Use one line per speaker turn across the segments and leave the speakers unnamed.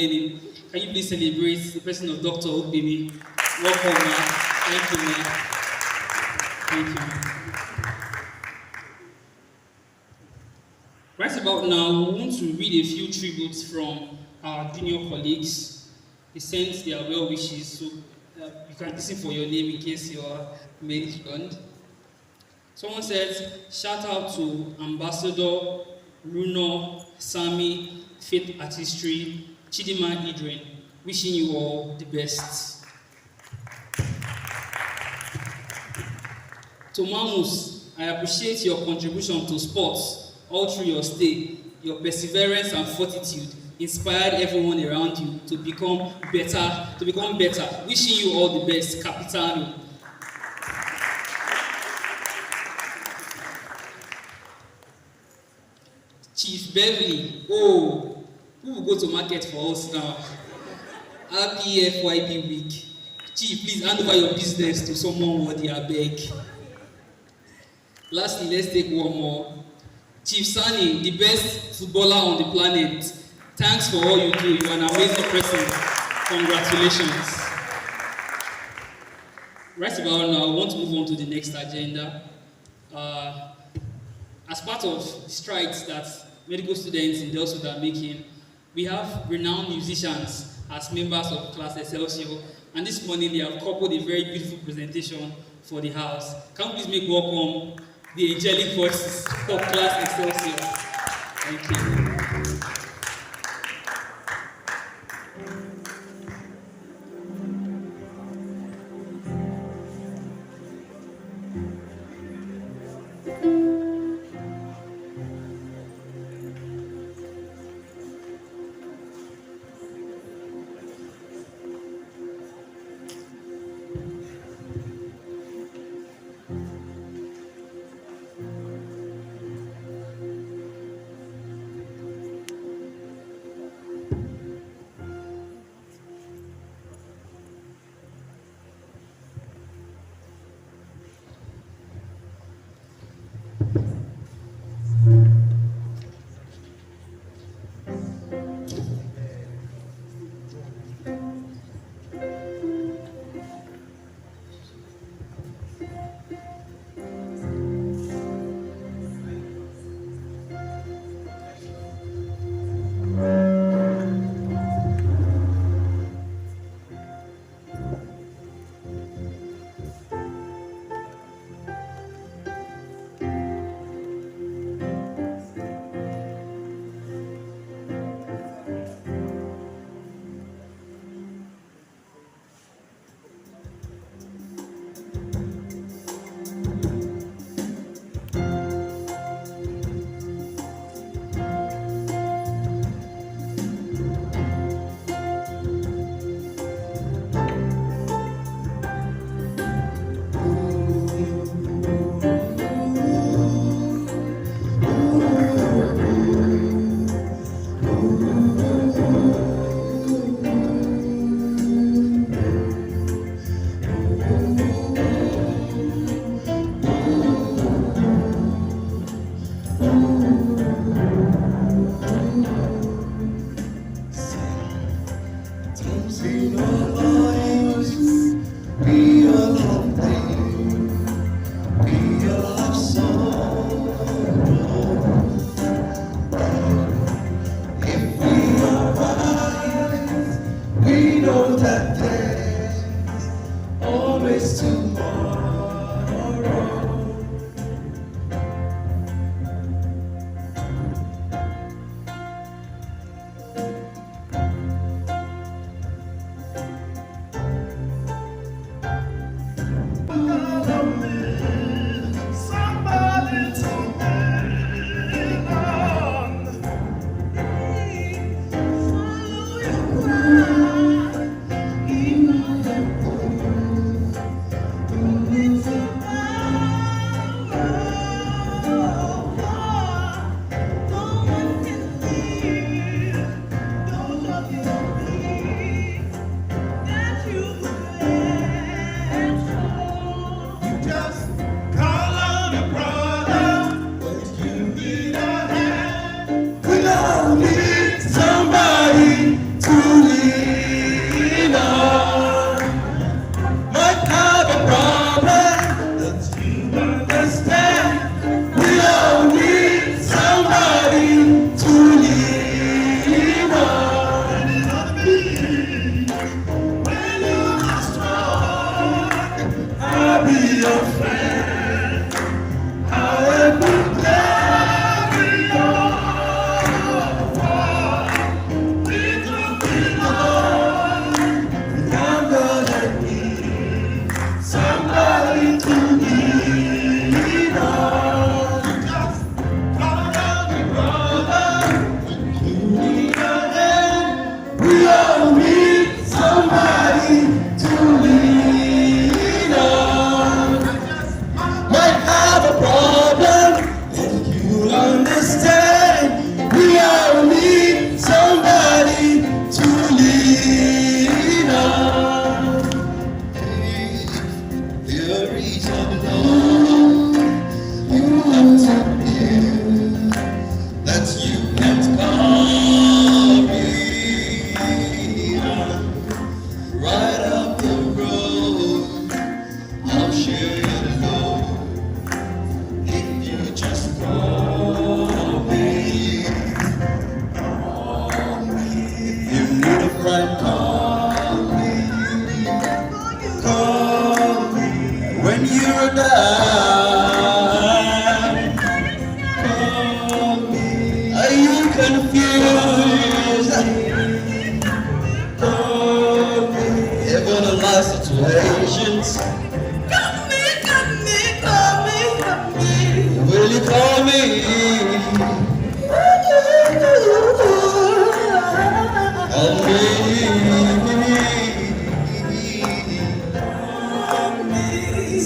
learning. Can you please celebrate the person of Dr. Obini? Welcome, man. Thank you, man. Thank you. Right about now, we want to read a few tributes from our junior colleagues. They sent their well wishes, so you can listen for your name in case you are mentioned. Someone says, shout out to Ambassador Runo, Sami, Faith Artistry, Chidima Idrin, wishing you all the best. To Mamus, I appreciate your contribution to sports all through your stay. Your perseverance and fortitude inspired everyone around you to become better. Wishing you all the best, Capitano. Chief Beverly, who will go to market for us now? Happy FYP week. Chief, please hand over your business to someone worthy, I beg. Lastly, let's take one more. Chief Sani, the best footballer on the planet. Thanks for all you do. You're an amazing person. Congratulations. Right about now, I want to move on to the next agenda. As part of the strides that medical students in DELSU are making, we have renowned musicians as members of Class Excelsior, and this morning they have coupled a very beautiful presentation for the house. Can we please make welcome the angelic voices of Class Excelsior? Thank you.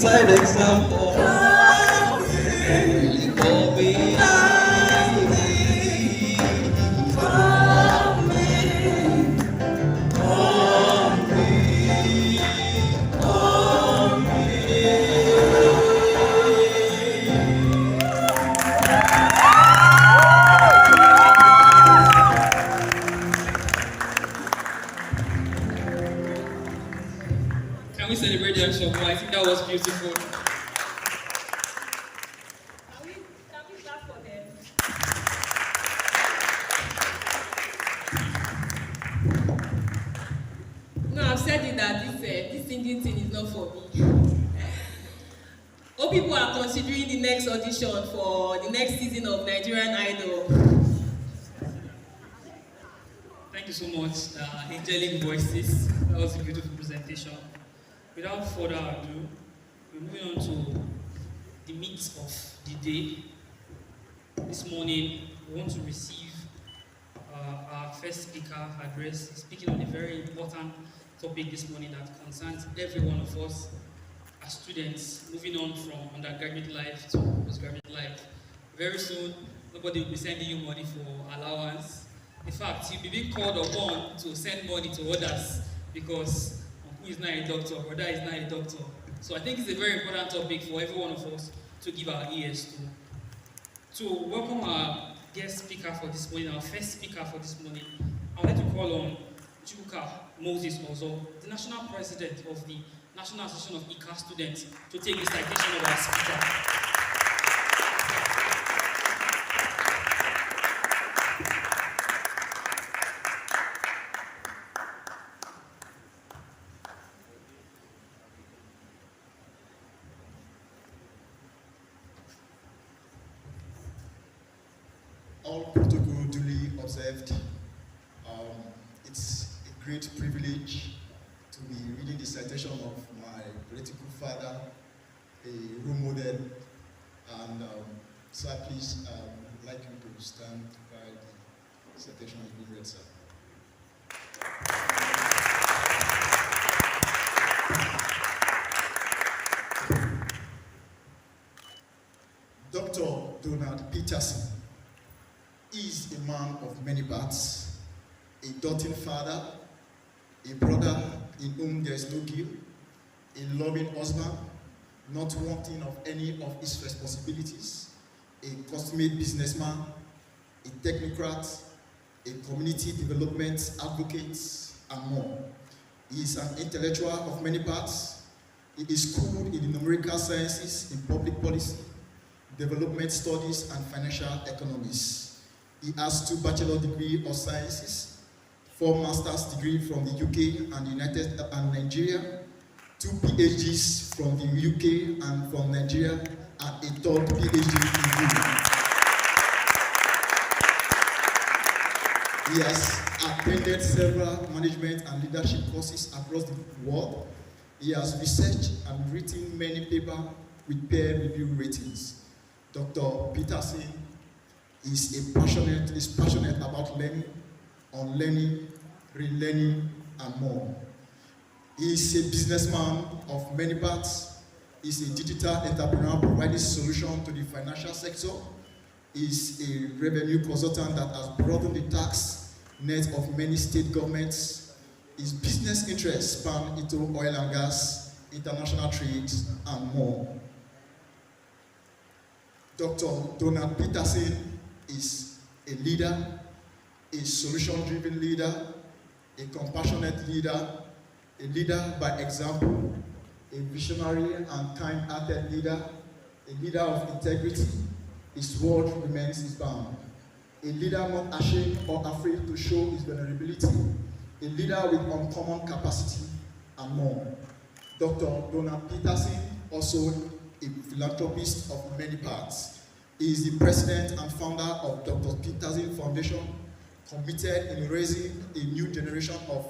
side example. Really call me.
Can we celebrate them some more? I think that was beautiful.
Can we clap for them? No, I've said it that this singing thing is not for me. All people are considering the next audition for the next season of Nigerian Idol.
Thank you so much, angelic voices. That was a beautiful presentation. Without further ado, we're moving on to the meat of the day. This morning, we want to receive our first speaker address. He's speaking on a very important topic this morning that concerns every one of us as students moving on from undergraduate life to postgraduate life. Very soon, nobody will be sending you money for allowance. In fact, you'll be being called upon to send money to others because who is not a doctor, brother is not a doctor. So I think it's a very important topic for every one of us to give our ears to. To welcome our guest speaker for this morning, our first speaker for this morning, I would like to call on Chuka Moses Ozo, the national president of the National Association of ICA Students, to take the citation of our speaker.
All protocol duly observed. It's a great privilege to be reading the citation of my political father, a role model, and sir, please, I'd like you to stand while the citation is being read, sir. Dr. Donald Peterson is a man of many parts, a doting father, a brother in whom there is no guilt, a loving husband, not wanting of any of his responsibilities, a consummate businessman, a technocrat, a community development advocate, and more. He is an intellectual of many parts. He is schooled in the numerical sciences, in public policy, development studies, and financial economics. He has 2 bachelor degrees of sciences, 4 master's degrees from the UK and the United and Nigeria, 2 PhDs from the UK and from Nigeria, and a 3rd PhD in Europe. He has attended several management and leadership courses across the world. He has researched and written many papers with peer review ratings. Dr. Peterson is passionate about learning, unlearning, relearning, and more. He is a businessman of many parts. He is a digital entrepreneur providing solutions to the financial sector. He is a revenue consultant that has broadened the tax net of many state governments. His business interests span into oil and gas, international trade, and more. Dr. Donald Peterson is a leader, a solution-driven leader, a compassionate leader, a leader by example, a visionary and kind-hearted leader, a leader of integrity. His word remains his bound. A leader not ashamed or afraid to show his vulnerability, a leader with uncommon capacity, and more. Dr. Donald Peterson, also a philanthropist of many parts. He is the president and founder of Dr. Peterson Foundation, committed in raising a new generation of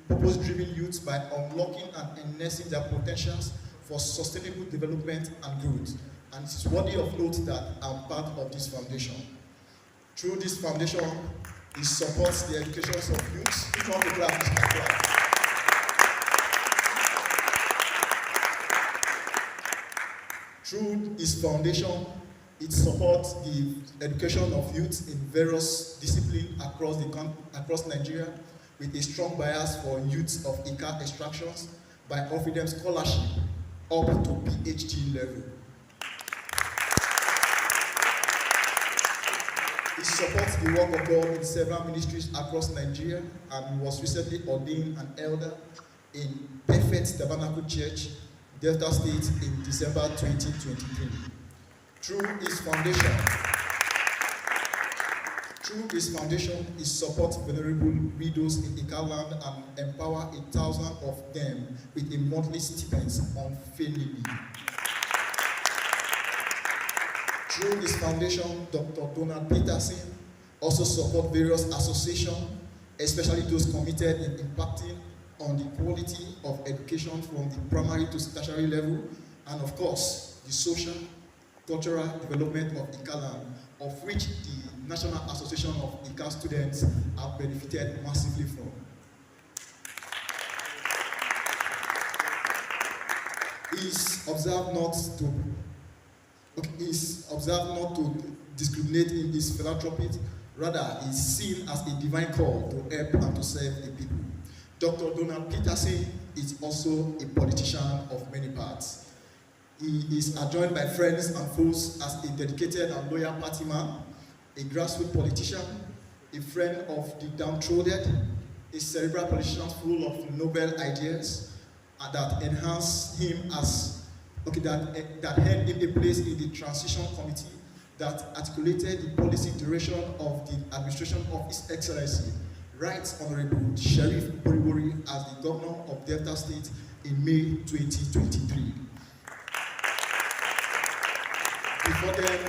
purpose-driven youth by unlocking and harnessing their potentials for sustainable development and growth. And it is worthy of note that I'm part of this foundation. Through this foundation, it supports the education of youth. Each one of the clap. Through its foundation, it supports the education of youth in various disciplines across Nigeria, with a strong bias for youth of ICA extractions by offering them scholarship up to PhD level. It supports the work of God in several ministries across Nigeria and was recently ordained an elder in Perfect Tabernacle Church, Delta State in December 2023. Through its foundation, it supports vulnerable widows in Ika land and empower 1,000 of them with a monthly stipend unfailingly. Through this foundation, Dr. Donald Peterson also supports various associations, especially those committed in impacting on the quality of education from the primary to tertiary level, and of course, the social, cultural development of ICALAN, of which the National Association of ICA Students have benefited massively from. Is observed not to discriminate in his philanthropy, rather is seen as a divine call to help and to serve the people. Dr. Donald Peterson is also a politician of many parts. He is adjoined by friends and foes as a dedicated and loyal party man, a grassroots politician, a friend of the downtrodden, a cerebral politician full of novel ideas that enhance him that held him a place in the transition committee that articulated the policy direction of the administration of His Excellency, Right Honorable Sheriff Boribori as the Governor of Delta State in May 2023. Before then,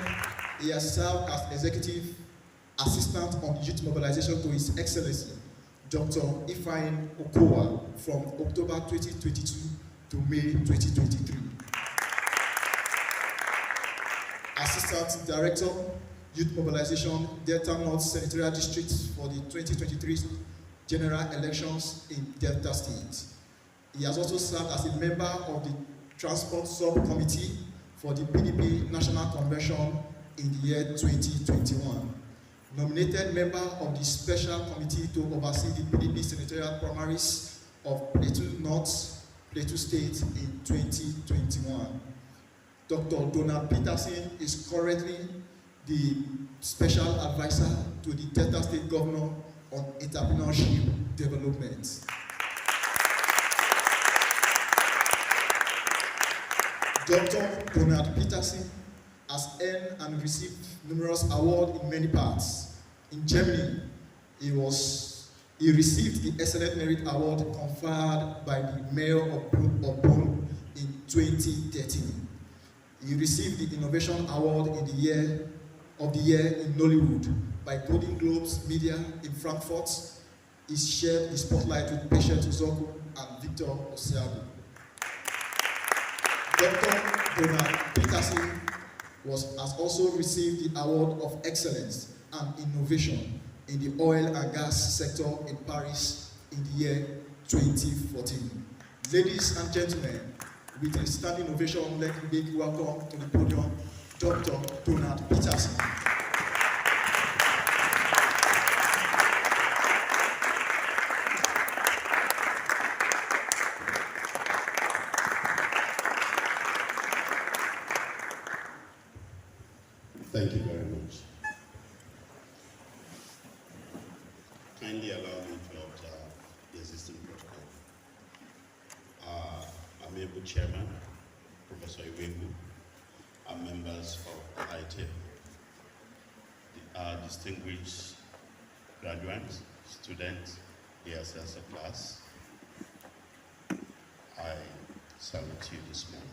he has served as Executive Assistant on Youth Mobilization to His Excellency, Dr. Ifeanyi Okowa, from October 2022 to May 2023. Assistant Director, Youth Mobilization, Delta North Senatorial District for the 2023 general elections in Delta State. He has also served as a member of the Transport Subcommittee for the PDP National Convention in the year 2021. Nominated member of the Special Committee to oversee the PDP Senatorial primaries of Plateau North, Plateau State in 2021. Dr. Donald Peterson is currently the Special Advisor to the Delta State Governor on Entrepreneurship Development. Dr. Donald Peterson has earned and received numerous awards in many parts. In Germany, he received the Excellent Merit Award conferred by the Mayor of Bonn in 2013. He received the Innovation Award in the Year in Nollywood by Golden Globes Media in Frankfurt. He shared the spotlight with Patient Uzoku and Victor Osiago. Dr. Donald Peterson has also received the Award of Excellence and Innovation in the oil and gas sector in Paris in the year 2014. Ladies and gentlemen, with a standing ovation, let me make welcome to the podium Dr. Donald Peterson.
Thank you very much. Kindly allow me to observe the existing protocol. I'm able Chairman, Professor Iwegu, and members of the high table, distinguished graduates, students, the assessor class. I salute you this morning.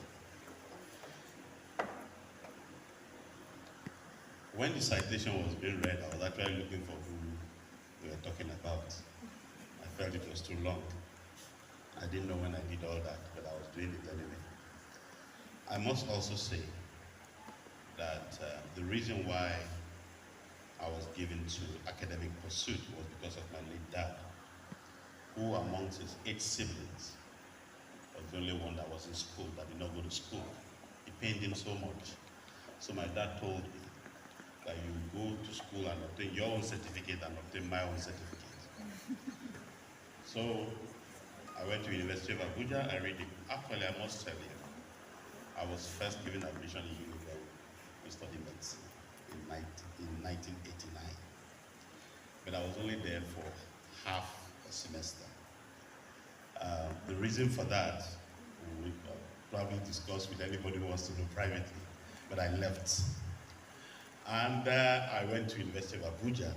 When the citation was being read, I was actually looking for who we were talking about. I felt it was too long. I didn't know when I did all that, but I was doing it anyway. I must also say that the reason why I was given to academic pursuit was because of my late dad, who amongst his 8 siblings was the only one that was in school, that did not go to school. He pained him so much. So my dad told me that you go to school and obtain your own certificate and obtain my own certificate. So I went to University of Abuja. I read it. Actually, I must tell you, I was first given admission in Unilever to study medicine in 1989. But I was only there for half a semester. The reason for that, we will probably discuss with anybody who wants to know privately, but I left. And I went to University of Abuja,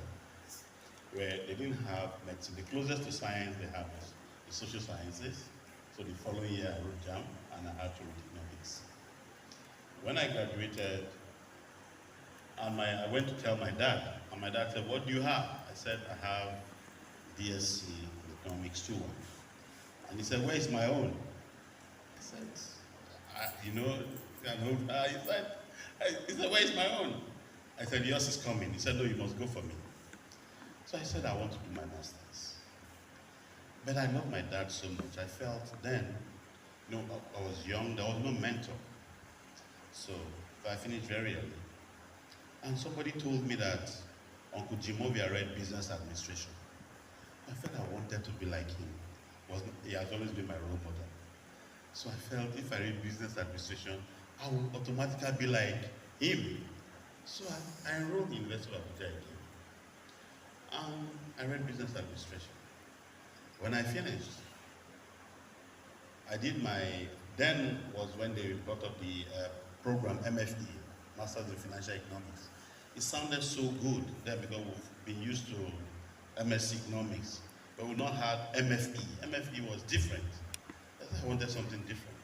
where they didn't have medicine. The closest to science they had was the social sciences. So the following year I wrote JAM and I had to read economics. When I graduated, and I went to tell my dad, and my dad said, "What do you have?" I said, "I have DSC Economics 2." And he said, "Where is my own?" I said, he said, "Where is my own?" I said, "Yours is coming." He said, "No, you must go for me." So I said, "I want to do my master's." But I love my dad so much. I felt then, I was young, there was no mentor. So I finished very early. And somebody told me that Uncle Jimovia read business administration. I felt I wanted to be like him. He has always been my role model. So I felt if I read business administration, I would automatically be like him. So I enrolled in University of Abuja again. I read business administration. When I finished, I did then was when they brought up the program MFE, Masters in Financial Economics. It sounded so good then because we've been used to MSc Economics, but we not had MFE. MFE was different. I wanted something different.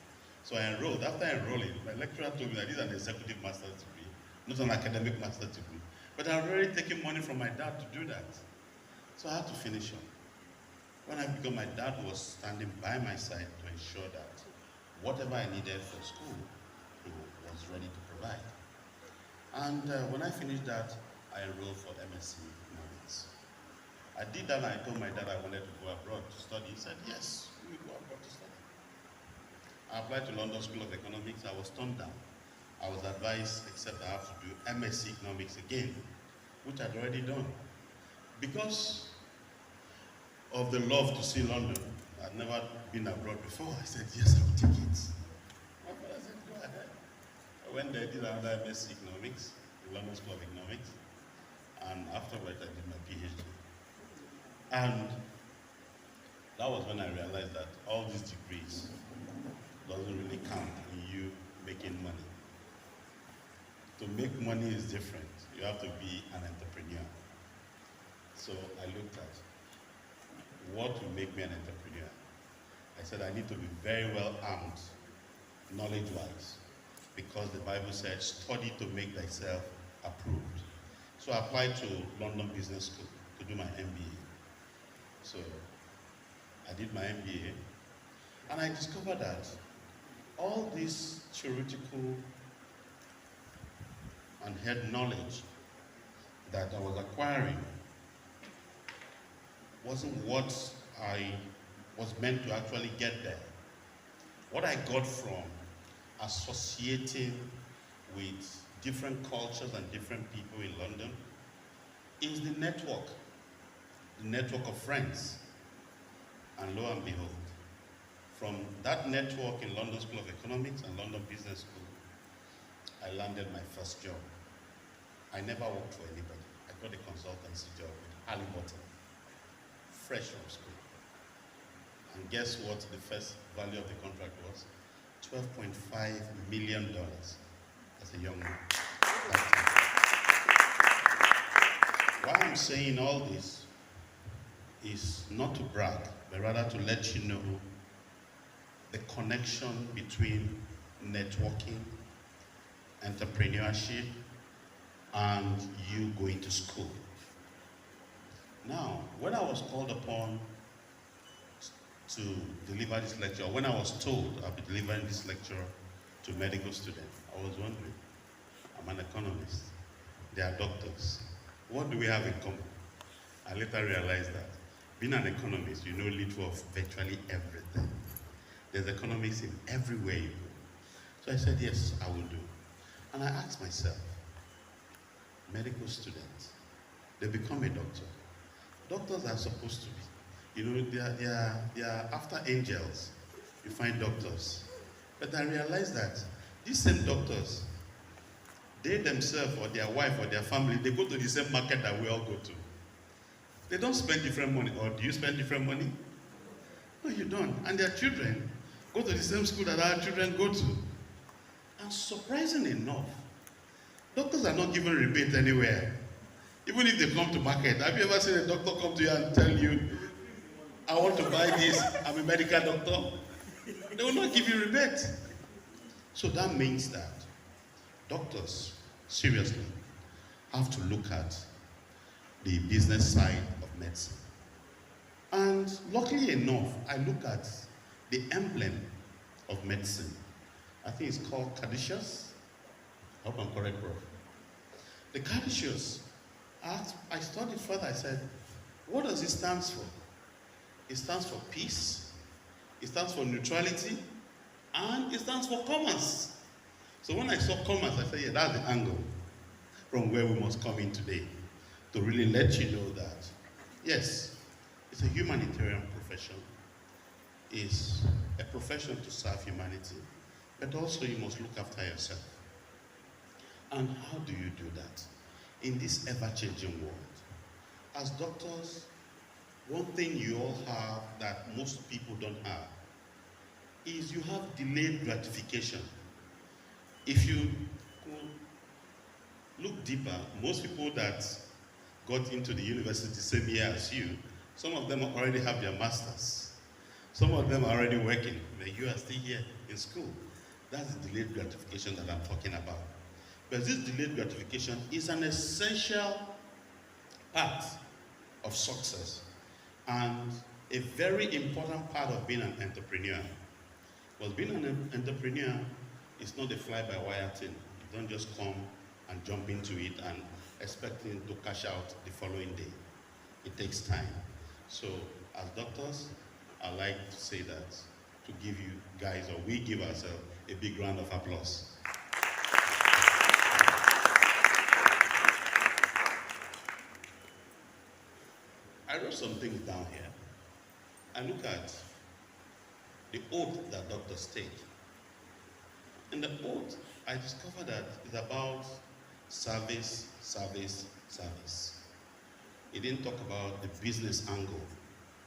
So I enrolled. After enrolling, my lecturer told me that this is an executive master's degree, not an academic master's degree. But I had already taken money from my dad to do that. So I had to finish up. Because my dad was standing by my side to ensure that whatever I needed for school, he was ready to provide. And when I finished that, I enrolled for MSc Economics. I did that and I told my dad I wanted to go abroad to study. He said, "Yes, we will go abroad to study." I applied to London School of Economics. I was turned down. I was advised, except I have to do MSc Economics again, which I'd already done. Because of the love to see London, I'd never been abroad before. I said, "Yes, I will take it." My father said, "Go ahead." I went there, did another MSc Economics, the London School of Economics, and afterwards I did my PhD. And that was when I realized that all these degrees doesn't really count in you making money. To make money is different. You have to be an entrepreneur. So I looked at what will make me an entrepreneur. I said I need to be very well armed, knowledge-wise, because the Bible said, "Study to make thyself approved." So I applied to London Business School to do my MBA. So I did my MBA, and I discovered that all this theoretical and head knowledge that I was acquiring wasn't what I was meant to actually get there. What I got from associating with different cultures and different people in London is the network of friends. And lo and behold, from that network in London School of Economics and London Business School, I landed my first job. I never worked for anybody. I got a consultancy job with Halliburton, fresh from school. And guess what the first value of the contract was? $12.5 million as a young man. Why I'm saying all this is not to brag, but rather to let you know the connection between networking, entrepreneurship, and you going to school. Now, when I was called upon to deliver this lecture, when I was told I'll be delivering this lecture to medical students, I was wondering, I'm an economist, they are doctors. What do we have in common? I later realized that being an economist, you know little of virtually everything. There's economics in everywhere you go. So I said, yes, I will do. And I asked myself, medical students, they become a doctor. Doctors are supposed to be, you know, they are after angels. You find doctors. But I realized that these same doctors, they themselves or their wife or their family, they go to the same market that we all go to. They don't spend different money. Or do you spend different money? No, you don't. And their children go to the same school that our children go to. And surprisingly enough, doctors are not given rebate anywhere. Even if they come to market. Have you ever seen a doctor come to you and tell you, I want to buy this, I'm a medical doctor? They will not give you rebate. So that means that doctors, seriously, have to look at the business side of medicine. And luckily enough, I look at the emblem of medicine. I think it's called caduceus. I hope I'm correct, Prof. The caduceus, I studied further, I said, what does it stand for? It stands for peace, it stands for neutrality, and it stands for commerce. So when I saw commerce, I said, yeah, that's the angle from where we must come in today, to really let you know that, yes, it's a humanitarian profession. It's a profession to serve humanity, but also you must look after yourself. And how do you do that? In this ever-changing world. As doctors, one thing you all have that most people don't have is you have delayed gratification. If you look deeper, most people that got into the university the same year as you, some of them already have their masters. Some of them are already working, but you are still here in school. That's the delayed gratification that I'm talking about. But this delayed gratification is an essential part of success and a very important part of being an entrepreneur. Because being an entrepreneur is not a fly-by-wire thing. You don't just come and jump into it and expecting to cash out the following day. It takes time. So as doctors, I like to say that, to give you guys, or we give ourselves a big round of applause. I wrote some things down here. I look at the oath that doctors take. In the oath, I discovered that it's about service, service, service. It didn't talk about the business angle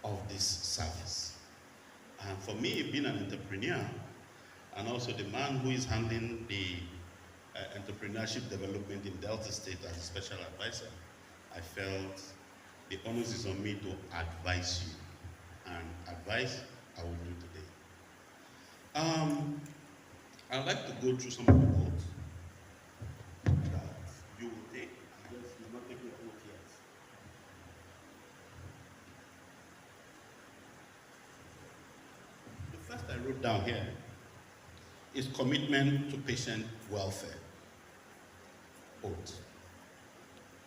of this service. And for me, being an entrepreneur, and also the man who is handling the entrepreneurship development in Delta State as a special advisor, I felt the onus is on me to advise you. And advice I will do today. I'd like to go through some of the oaths that you will take. Yes, you're not taking the oath yet. The first I wrote down here is commitment to patient welfare. Oath.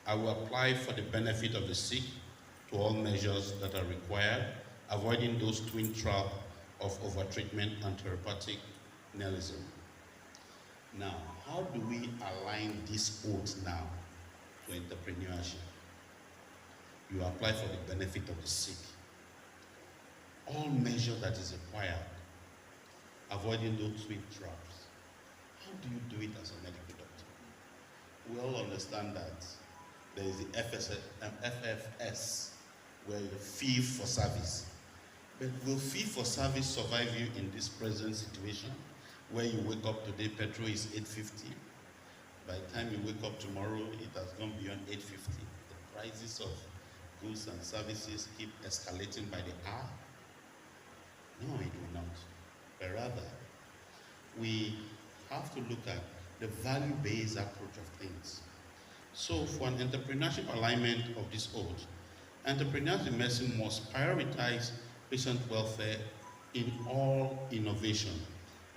I will apply for the benefit of the sick to all measures that are required, avoiding those twin traps of overtreatment and therapeutic nihilism. Now, how do we align this oath now to entrepreneurship? You apply for the benefit of the sick. All measure that is required, avoiding those twin traps. How do you do it as a medical doctor? We all understand that there is the FFS, where you fee for service. But will fee for service survive you in this present situation, where you wake up today, petrol is 8.50. By the time you wake up tomorrow, it has gone beyond 8.50. The prices of goods and services keep escalating by the hour. No, it will not. But rather, we have to look at the value-based approach of things. So for an entrepreneurship alignment of this oath, entrepreneurs in medicine must prioritize patient welfare in all innovation,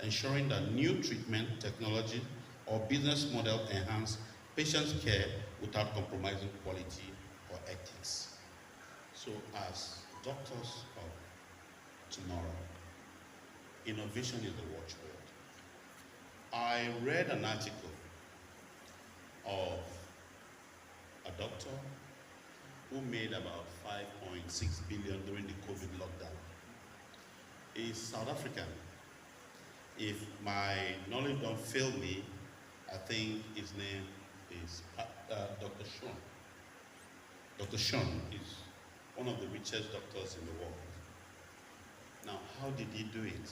ensuring that new treatment, technology, or business model enhance patient care without compromising quality or ethics. So as doctors of tomorrow, innovation is the watchword. I read an article of a doctor who made about 5.6 billion during the COVID lockdown. He's South African. If my knowledge don't fail me, I think his name is Dr. Sean. Dr. Sean is one of the richest doctors in the world. Now, how did he do it?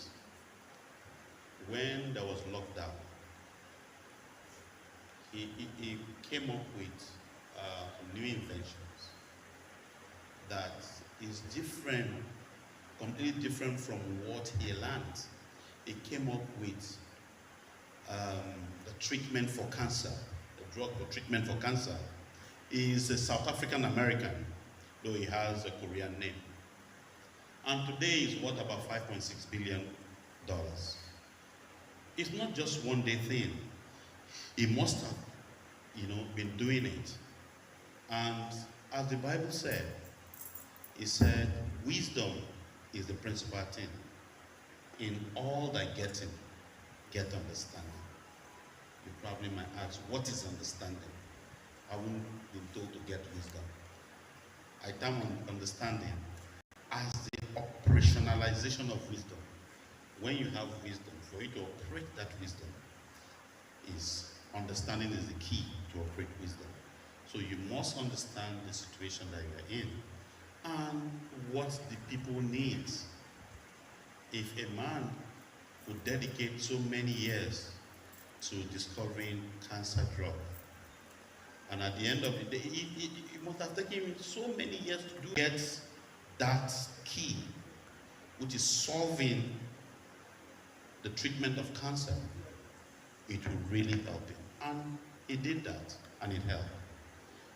When there was lockdown, he came up with new inventions that is different, completely different from what he learned. He came up with the treatment for cancer, the drug for treatment for cancer. He is a South African American, though he has a Korean name. And today is worth about $5.6 billion. It's not just one day thing. He must have, been doing it. And as the Bible said, it said, wisdom is the principal thing. In all thy getting, get understanding. You probably might ask, what is understanding? I haven't been told to get wisdom. I term understanding as the operationalization of wisdom. When you have wisdom, for you to operate that wisdom, understanding is the key to operate wisdom. So you must understand the situation that you are in and what the people need. If a man would dedicate so many years to discovering cancer drug, and at the end of the day, it must have taken him so many years to get that key, which is solving the treatment of cancer, it will really help him. And he did that, and it helped.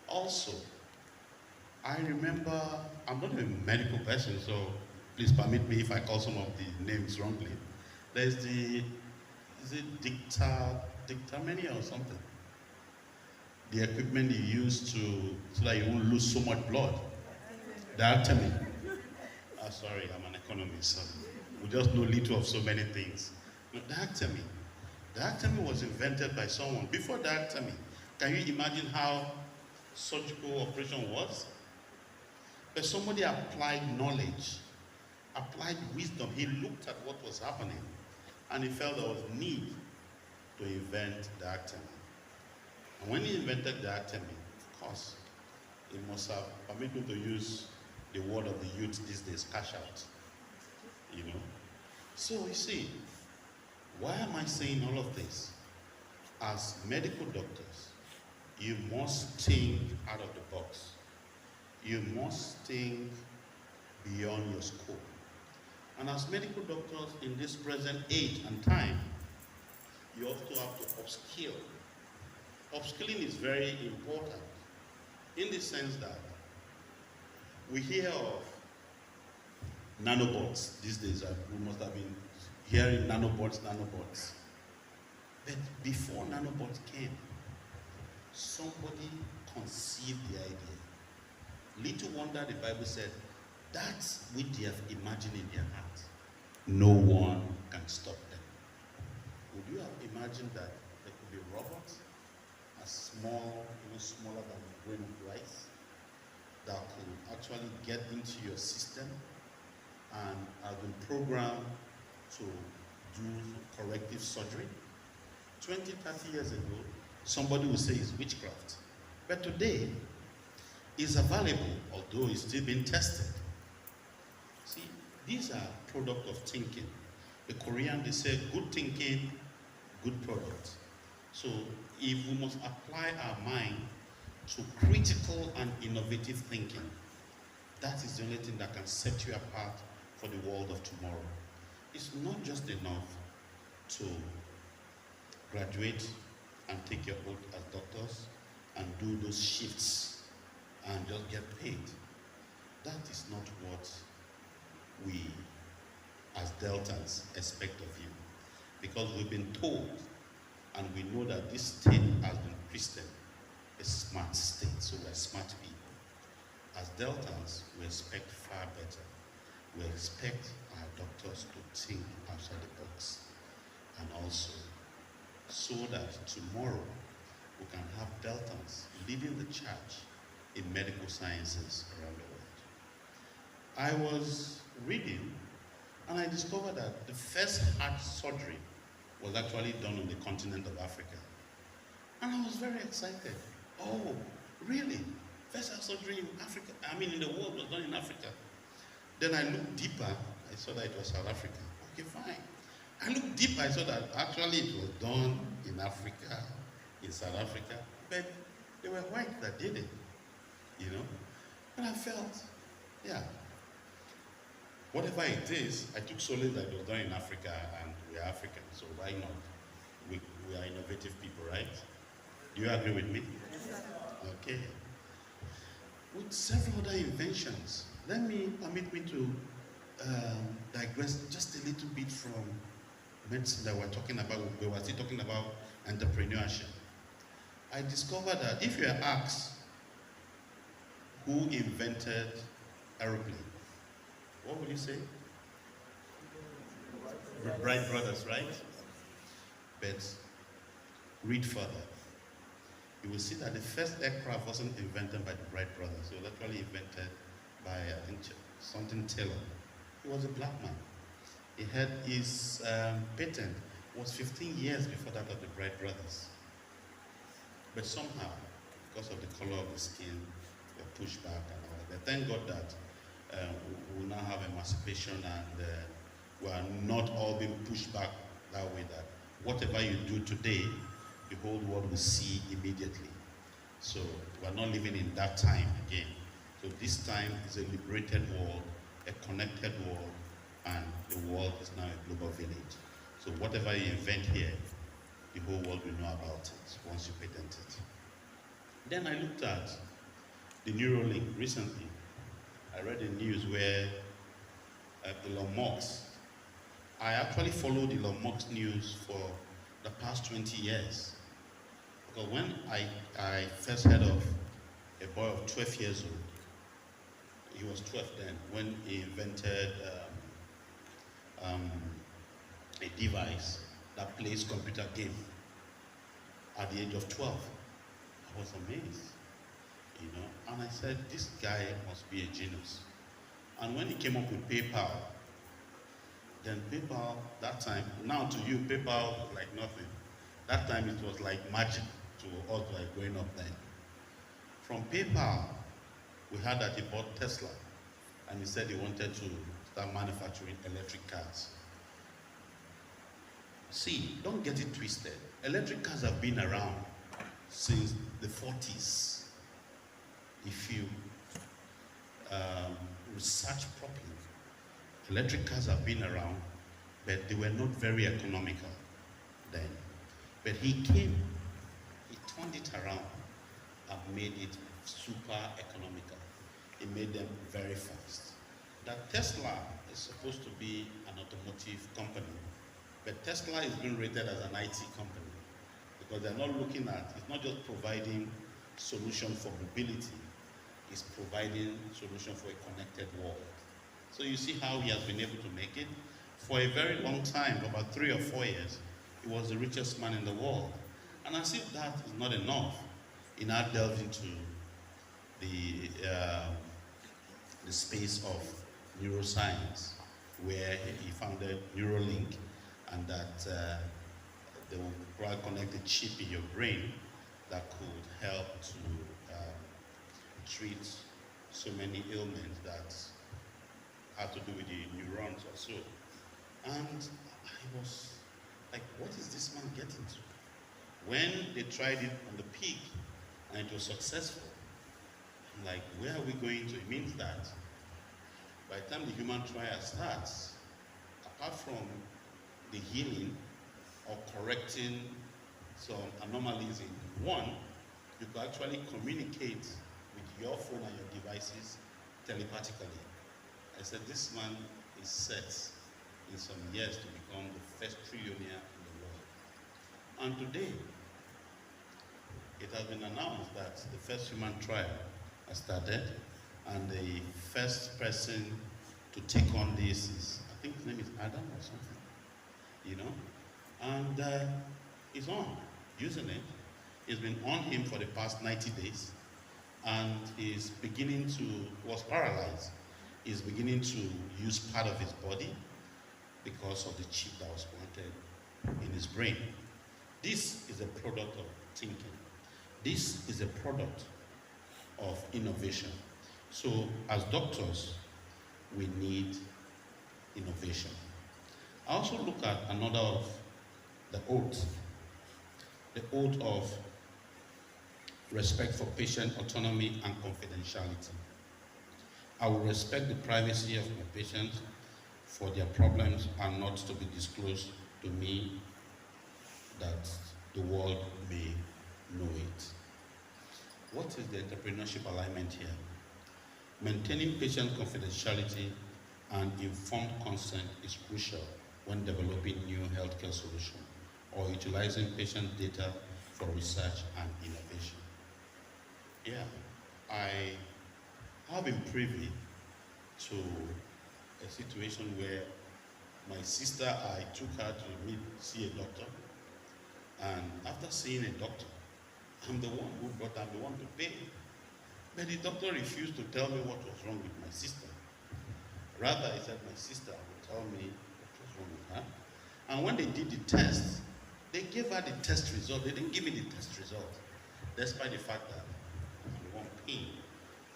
Also, I remember, I'm not a medical person, so please permit me if I call some of the names wrongly. There's is it dictamenia or something? The equipment you use so that you won't lose so much blood. Diatemy. Sorry, I'm an economist, so we just know little of so many things. No, diatemy. Diatemy was invented by someone. Before diatemy, can you imagine how surgical operation was? But somebody applied knowledge, applied wisdom. He looked at what was happening, and he felt there was need to invent diatemy. And when he invented diatemy, of course, he must have permitted to use the word of the youth these days, cash out. So you see, why am I saying all of this? As medical doctors, you must think out of the box. You must think beyond your scope. And as medical doctors in this present age and time, you also have to upskill. Upskilling is very important in the sense that we hear of nanobots these days. We must have been hearing nanobots. But before nanobots came, somebody conceived the idea. Little wonder the Bible said, that's what they have imagined in their heart. No one can stop them. Would you have imagined that there could be robots as small, smaller than a grain of rice, that could actually get into your system and have been programmed to do corrective surgery? 20, 30 years ago, somebody would say it's witchcraft. But today, it's available, although it's still being tested. See, these are products of thinking. The Korean, they say, good thinking, good product. So if we must apply our mind to critical and innovative thinking, that is the only thing that can set you apart for the world of tomorrow. It's not just enough to graduate and take your oath as doctors and do those shifts and just get paid. That is not what we as Deltans expect of you. Because we've been told and we know that this state has been christened a smart state, so we're smart people. As Deltans, we expect far better. We expect our doctors to think outside the box and also so that tomorrow we can have Deltans leading the charge in medical sciences around the world. I was reading and I discovered that the first heart surgery was actually done on the continent of Africa. And I was very excited. Oh, really? First heart surgery in Africa, in the world was done in Africa. Then I looked deeper, I saw that it was South Africa. Okay, fine. I looked deeper, I saw that actually it was done in Africa, in South Africa, but they were white that did it, And I felt, yeah, whatever it is, I took solace that it was done in Africa and we are African, so why not? We are innovative people, right? Do you agree with me? Yes. Okay. With several other inventions, permit me to digress just a little bit from medicine that we're talking about. We were still talking about entrepreneurship. I discovered that if you are asked who invented aeroplane, what would you say? The Wright brothers, right? But read further. You will see that the first aircraft wasn't invented by the Wright brothers. It was actually invented by, I think, something Taylor. He was a black man. He had his patent was 15 years before that of the Wright brothers. But somehow, because of the color of the skin, they were pushed back and all that. Thank God that we now have emancipation and we are not all being pushed back that way, that whatever you do today, the whole world will see immediately. So we're not living in that time again. So this time is a liberated world, a connected world, and the world is now a global village. So whatever you invent here, the whole world will know about it once you patent it. Then I looked at the Neuralink recently. I read the news where Elon Musk, I actually followed Elon Musk's news for the past 20 years. Because when I first heard of a boy of 12 years old, he was 12 then, when he invented a device that plays computer game at the age of 12. I was amazed, and I said, this guy must be a genius. And when he came up with PayPal, then PayPal, that time, now to you, PayPal was like nothing. That time it was like magic to us like growing up then. From PayPal, we heard that he bought Tesla, and he said he wanted to start manufacturing electric cars. See, don't get it twisted. Electric cars have been around since the 40s. If you research properly, electric cars have been around, but they were not very economical then. But he came, he turned it around and made it super economical. He made them very fast. That Tesla is supposed to be an automotive company, but Tesla is being rated as an IT company because they're not looking at, it's not just providing solution for mobility, it's providing solution for a connected world. So you see how he has been able to make it. For a very long time, about 3 or 4 years, he was the richest man in the world. And as if that is not enough, he now delved into the space of neuroscience, where he founded Neuralink, and that they will probably connect a chip in your brain that could help to treat so many ailments that had to do with the neurons or so. And I was like, what is this man getting to? When they tried it on the pig and it was successful, I'm like, where are we going to? It means that by the time the human trial starts, apart from the healing or correcting some anomalies in one, you can actually communicate with your phone and your devices telepathically. I said, this man is set in some years to become the first trillionaire in the world. And today, it has been announced that the first human trial has started, and the first person to take on this is, I think his name is Adam or something, And is on, using it. It's been on him for the past 90 days, and he's beginning to, was paralyzed. He's beginning to use part of his body because of the chip that was planted in his brain. This is a product of thinking. This is a product of innovation. So as doctors, we need innovation. I also look at another of the oath of respect for patient autonomy and confidentiality. I will respect the privacy of my patients, for their problems are not to be disclosed to me, that the world may know it. What is the entrepreneurship alignment here? Maintaining patient confidentiality and informed consent is crucial when developing new healthcare solutions or utilizing patient data for research and innovation. Yeah, I have been privy to a situation where my sister, I took her to see a doctor, and after seeing a doctor, I'm the one who brought her, the one to pay. But the doctor refused to tell me what was wrong with my sister. Rather, he said my sister would tell me what was wrong with her. And when they did the test, they gave her the test result. They didn't give me the test result, despite the fact that I'm the one paying.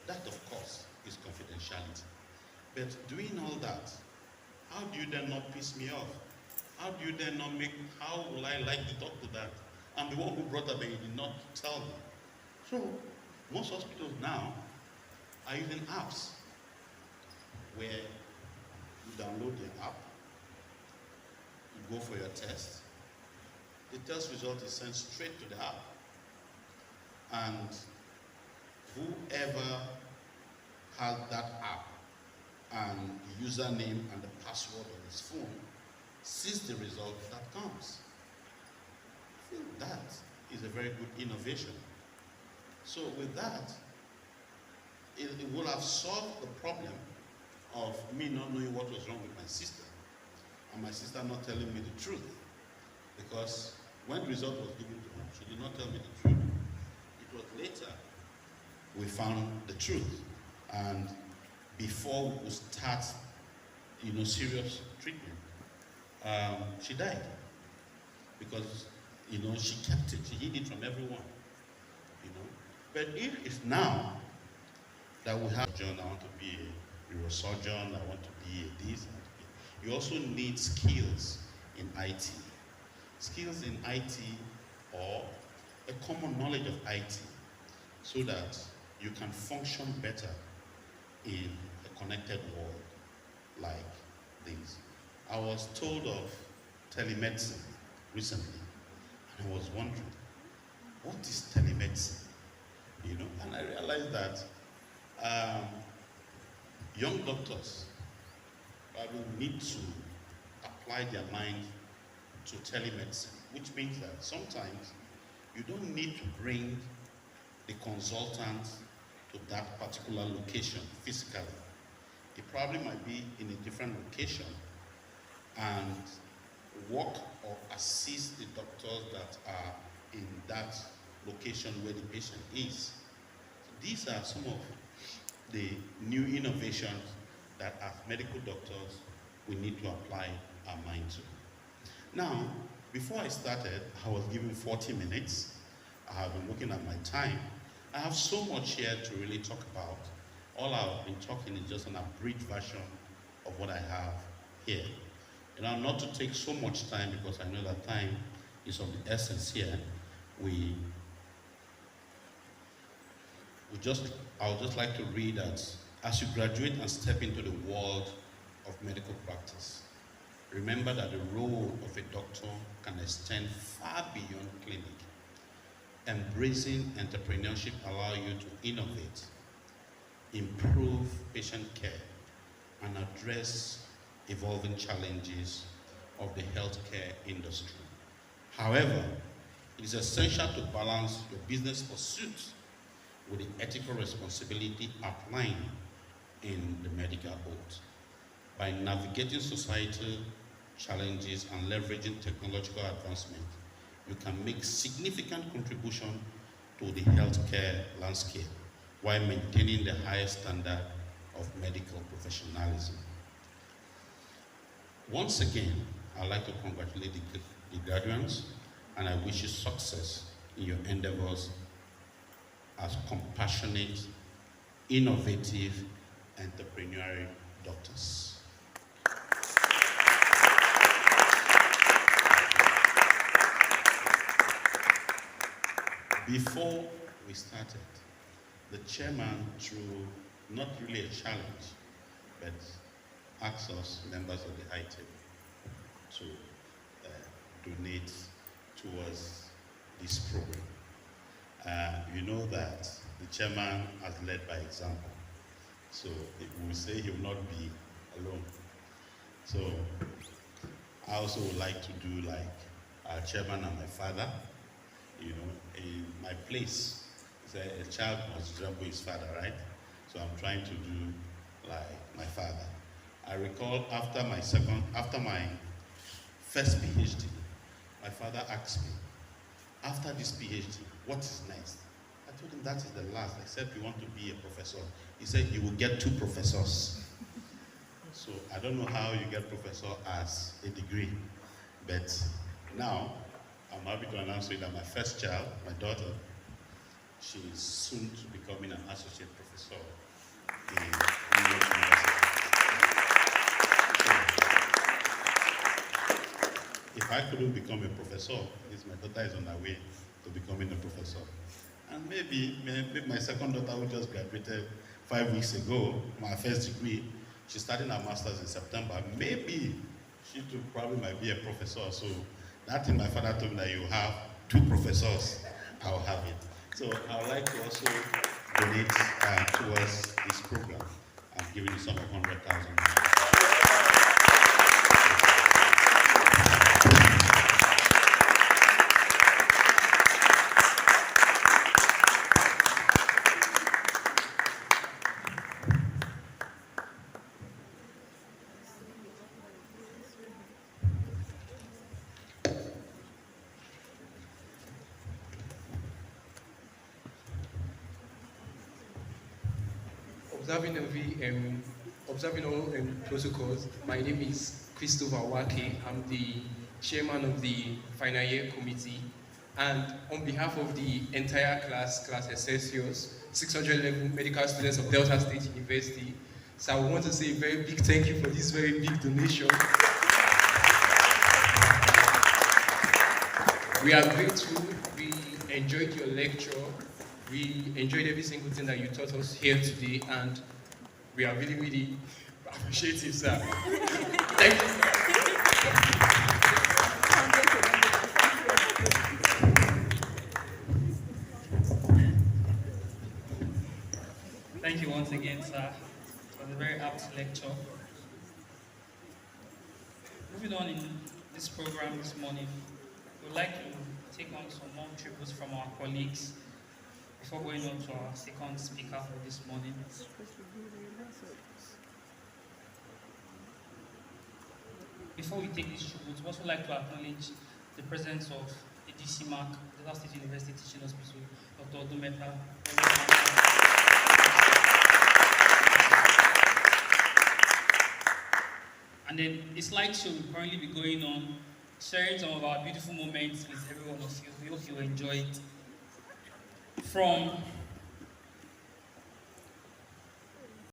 That, of course, is confidentiality. But doing all that, how do you then not piss me off? How do you then not make, how will I like to talk to that? I'm the one who brought her, but you did not tell me. So, most hospitals now are using apps where you download the app, you go for your test, the test result is sent straight to the app, and whoever has that app and the username and the password on his phone sees the result that comes. I think that is a very good innovation. So with that, it will have solved the problem of me not knowing what was wrong with my sister, and my sister not telling me the truth. Because when the result was given to her, she did not tell me the truth. It was later we found the truth. And before we start, serious treatment, she died. Because, she kept it, she hid it from everyone. But if it's now that we have, I want to be a neurosurgeon, I want to be a this, you also need skills in IT. Skills in IT or a common knowledge of IT so that you can function better in a connected world like this. I was told of telemedicine recently, and I was wondering, what is telemedicine? And I realized that young doctors probably need to apply their mind to telemedicine, which means that sometimes you don't need to bring the consultant to that particular location physically. It probably might be in a different location and work or assist the doctors that are in that location where the patient is. So these are some of the new innovations that as medical doctors we need to apply our mind to. Now, before I started, I was given 40 minutes. I have been looking at my time. I have so much here to really talk about. All I've been talking is just an abridged version of what I have here. Not to take so much time, because I know that time is of the essence here. I would just like to read that as you graduate and step into the world of medical practice, remember that the role of a doctor can extend far beyond clinic. Embracing entrepreneurship allows you to innovate, improve patient care, and address evolving challenges of the healthcare industry. However, it is essential to balance your business pursuits with the ethical responsibility outlined in the medical oath. By navigating societal challenges and leveraging technological advancement, you can make significant contribution to the healthcare landscape while maintaining the highest standard of medical professionalism. Once again, I'd like to congratulate the graduates, and I wish you success in your endeavors as compassionate, innovative, entrepreneurial doctors. Before we started, the chairman, through not really a challenge, but asked us, members of the high table, to donate towards this program. You know that the chairman has led by example, so we will say he will not be alone. So I also would like to do like our chairman and my father. You know, in my place, a child must resemble his father, right? So I'm trying to do like my father. I recall after my first PhD, my father asked me, after this PhD, what is next? I told him that is the last, except you want to be a professor. He said, you will get 2 professors. So I don't know how you get professor as a degree, but now I'm happy to announce you that my first child, my daughter, she is soon to be becoming an associate professor in New York University. If I couldn't become a professor, at least my daughter is on her way to becoming a professor. And maybe my second daughter, who just graduated 5 weeks ago, my first degree, she's starting her master's in September. Maybe she too probably might be a professor. So that thing my father told me that you have 2 professors, I'll have it. So I would like to also donate towards this program. I'm giving you some of 100,000.
Observing all protocols, my name is Christopher Wake. I'm the chairman of the final year committee, and on behalf of the entire class Excelsius, 611 medical students of Delta State University, so I want to say a very big thank you for this very big donation. We are grateful. We enjoyed your lecture. We enjoyed every single thing that you taught us here today, and we are really, really appreciative, sir. Thank you.
Thank you once again, sir. It was a very apt lecture. Moving on in this program this morning, we would like to take on some more tributes from our colleagues before going on to our second speaker for this morning. Before we take these tributes, we also like to acknowledge the presence of the DCMAC, Delta State University Teaching Hospital, Dr. Odumeta. And then a slideshow will currently be going on, sharing some of our beautiful moments with every one of you. We hope you enjoy it. From